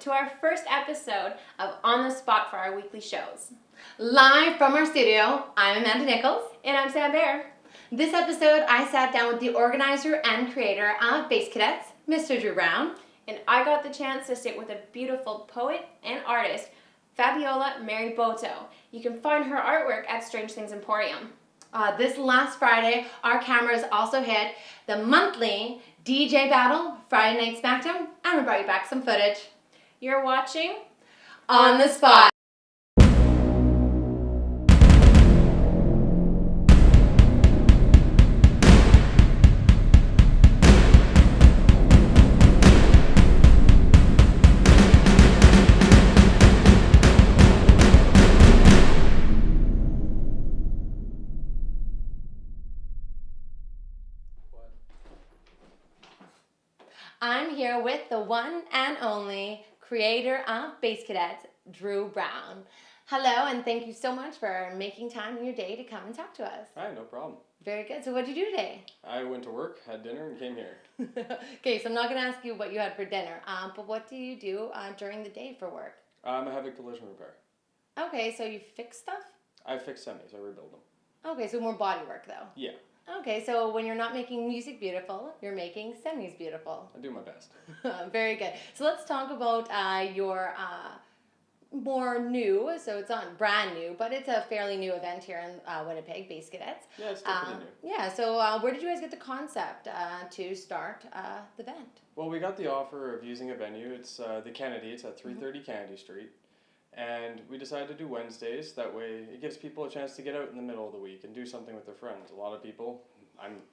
to our first episode of On the Spot for our weekly shows. Live from our studio, I'm Amanda Nichols. And I'm Sam Bear. This episode, I sat down with the organizer and creator of Bass Cadets, Mr. Drew Brown. And I got the chance to sit with a beautiful poet and artist, Fabiola Marabotto. You can find her artwork at Strange Things Emporium. This last Friday, our cameras also hit the monthly DJ battle, Friday Night Smackdown, and we brought you back some footage. You're watching On the Spot. I'm here with the one and only creator of Bass Cadets, Drew Brown. Hello, and thank you so much for making time in your day to come and talk to us. Hi, no problem. Very good. So what did you do today? I went to work, had dinner, and came here. Okay, so I'm not going to ask you what you had for dinner, but what do you do during the day for work? I have a collision repair. Okay, so you fix stuff? I fix semis, I rebuild them. Okay, so more body work though? Yeah. Okay, so when you're not making music beautiful, you're making semis beautiful. I do my best. Very good. So let's talk about your more new, so it's not brand new, but it's a fairly new event here in Winnipeg, Bass Cadets. Yeah, it's still pretty new. Yeah, so where did you guys get the concept to start the event? Well, we got the offer of using a venue. It's the Kennedy. It's at 330 Kennedy Street. And we decided to do Wednesdays. That way it gives people a chance to get out in the middle of the week and do something with their friends. A lot of people,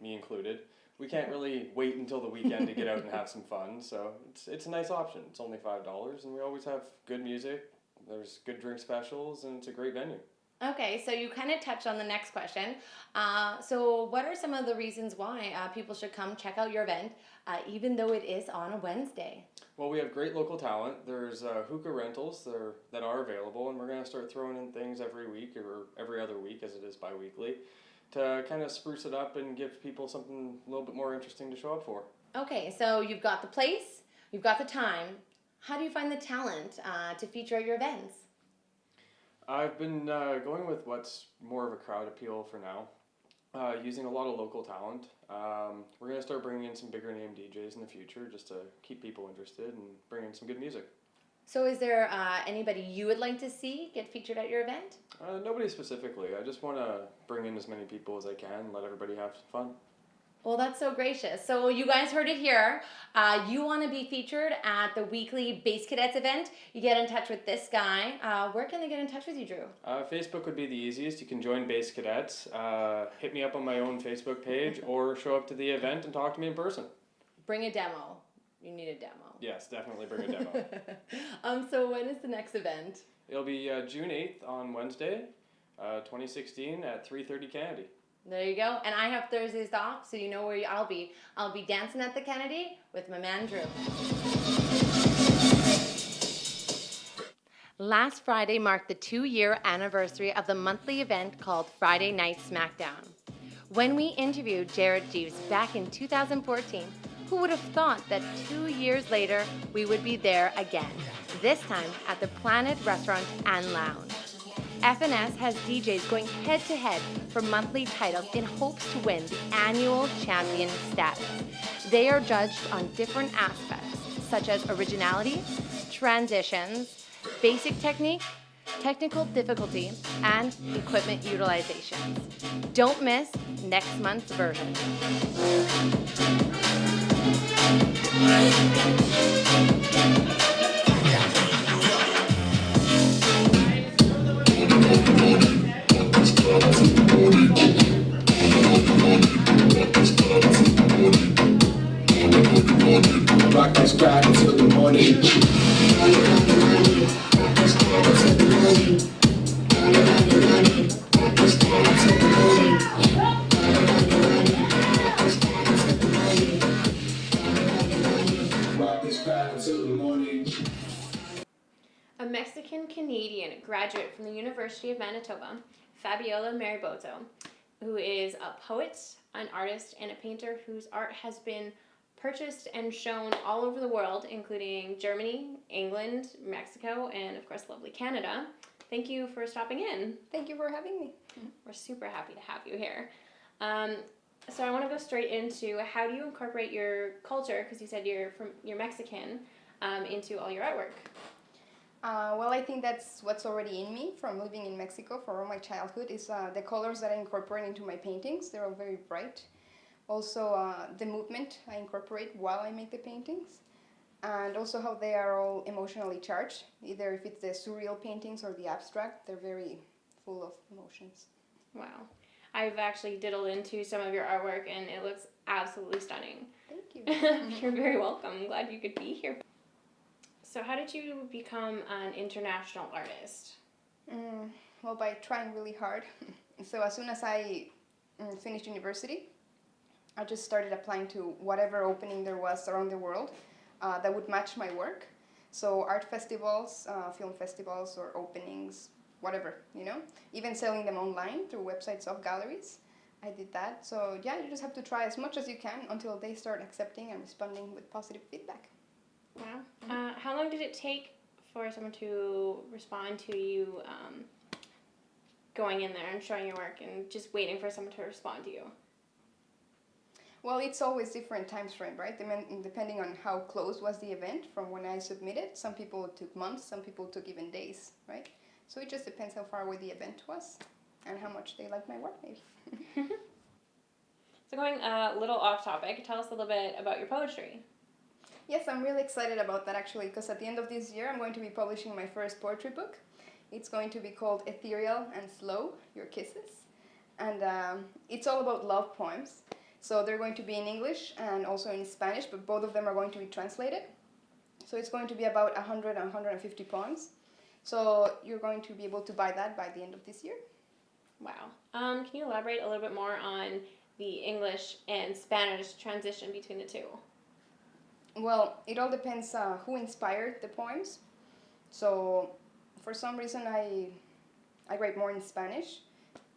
me included, we can't really wait until the weekend to get out and have some fun. So it's a nice option. It's only $5, and we always have good music. There's good drink specials, and it's a great venue. Okay, so you kind of touched on the next question. So what are some of the reasons why people should come check out your event, even though it is on a Wednesday? Well, we have great local talent. There's hookah rentals that are available, and we're going to start throwing in things every week or every other week, as it is bi-weekly, to kind of spruce it up and give people something a little bit more interesting to show up for. Okay, so you've got the place, you've got the time. How do you find the talent to feature at your events? I've been going with what's more of a crowd appeal for now, using a lot of local talent. We're going to start bringing in some bigger name DJs in the future just to keep people interested and bring in some good music. So is there anybody you would like to see get featured at your event? Nobody specifically. I just want to bring in as many people as I can, let everybody have some fun. Well, that's so gracious. So you guys heard it here. You want to be featured at the weekly Bass Cadets event. You get in touch with this guy. Where can they get in touch with you, Drew? Facebook would be the easiest. You can join Bass Cadets. Hit me up on my own Facebook page or show up to the event and talk to me in person. Bring a demo. You need a demo. Yes, definitely bring a demo. So when is the next event? It'll be June 8th on Wednesday, 2016 at 330 Kennedy. There you go. And I have Thursdays off, so you know where I'll be. I'll be dancing at the Kennedy with my man Drew. Last Friday marked the 2-year anniversary of the monthly event called Friday Night Smackdown. When we interviewed Jared Jeeves back in 2014, who would have thought that 2 years later we would be there again, this time at the Planet Restaurant and Lounge. FNS has DJs going head-to-head for monthly titles in hopes to win the annual champion status. They are judged on different aspects, such as originality, transitions, basic technique, technical difficulty, and equipment utilization. Don't miss next month's version. Rock this crowd until the morning. A Mexican-Canadian graduate from the University of Manitoba, Fabiola Marabotto, who is a poet, an artist, and a painter whose art has been purchased and shown all over the world, including Germany, England, Mexico, and of course lovely Canada. Thank you for stopping in. Thank you for having me. We're super happy to have you here. So I want to go straight into how do you incorporate your culture, because you said you're Mexican, into all your artwork? Well, I think that's what's already in me from living in Mexico for all my childhood is the colors that I incorporate into my paintings. They're all very bright. Also, the movement I incorporate while I make the paintings. And also how they are all emotionally charged. Either if it's the surreal paintings or the abstract, they're very full of emotions. Wow. I've actually diddled into some of your artwork and it looks absolutely stunning. Thank you. You're very welcome. I'm glad you could be here. So how did you become an international artist? Well, by trying really hard. So as soon as I finished university, I just started applying to whatever opening there was around the world that would match my work. So art festivals, film festivals, or openings, whatever, even selling them online through websites of galleries. I did that. So yeah, you just have to try as much as you can until they start accepting and responding with positive feedback. Wow. How long did it take for someone to respond to you going in there and showing your work and just waiting for someone to respond to you? Well, it's always different time frame, right? Depending on how close was the event from when I submitted. Some people took months, some people took even days, right? So it just depends how far away the event was and how much they liked my work, maybe. So going a little off topic, tell us a little bit about your poetry. Yes, I'm really excited about that actually, because at the end of this year I'm going to be publishing my first poetry book. It's going to be called Ethereal and Slow, Your Kisses. And it's all about love poems. So they're going to be in English and also in Spanish, but both of them are going to be translated. So it's going to be about 100 and 150 poems. So you're going to be able to buy that by the end of this year. Wow. Can you elaborate a little bit more on the English and Spanish transition between the two? Well, it all depends who inspired the poems. So for some reason I write more in Spanish,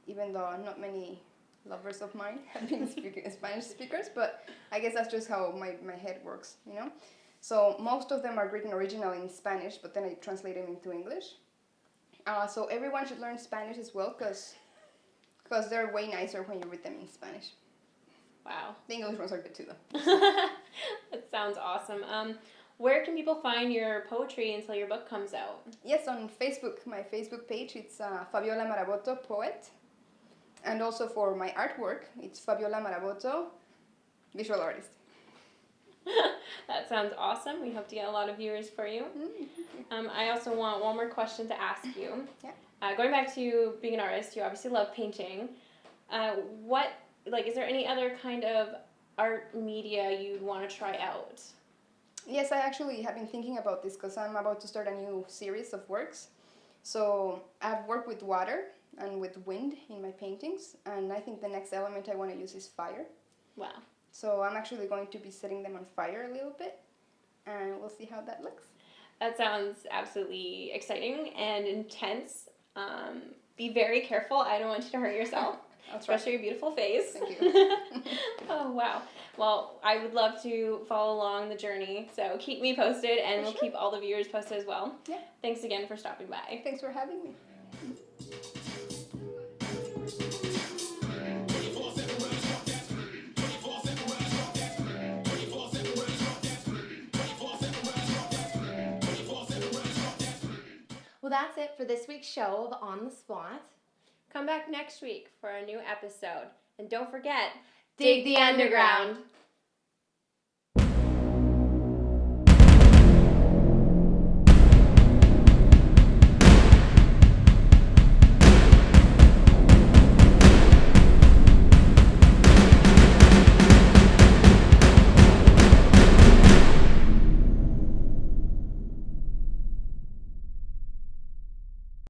even though not many lovers of mine have been Spanish speakers, but I guess that's just how my head works, So most of them are written originally in Spanish, but then I translate them into English. So everyone should learn Spanish as well, because they're way nicer when you read them in Spanish. Wow. The English ones are good too, though. That sounds awesome. Where can people find your poetry until your book comes out? Yes, on Facebook. My Facebook page, it's Fabiola Marabotto, poet. And also for my artwork, it's Fabiola Marabotto, visual artist. That sounds awesome. We hope to get a lot of viewers for you. I also want one more question to ask you. Yeah. Going back to being an artist, you obviously love painting. Is there any other kind of art media you'd want to try out? Yes, I actually have been thinking about this because I'm about to start a new series of works. So I've worked with water and with wind in my paintings, and I think the next element I want to use is fire. Wow. So I'm actually going to be setting them on fire a little bit, and we'll see how that looks. That sounds absolutely exciting and intense. Be very careful. I don't want you to hurt yourself. Especially your beautiful face. Thank you. Oh, wow. Well, I would love to follow along the journey, so keep me posted, and we'll keep all the viewers posted as well. Yeah. Thanks again for stopping by. Thanks for having me. Well, that's it for this week's show of On the Spot. Come back next week for a new episode. And don't forget, Dig the underground.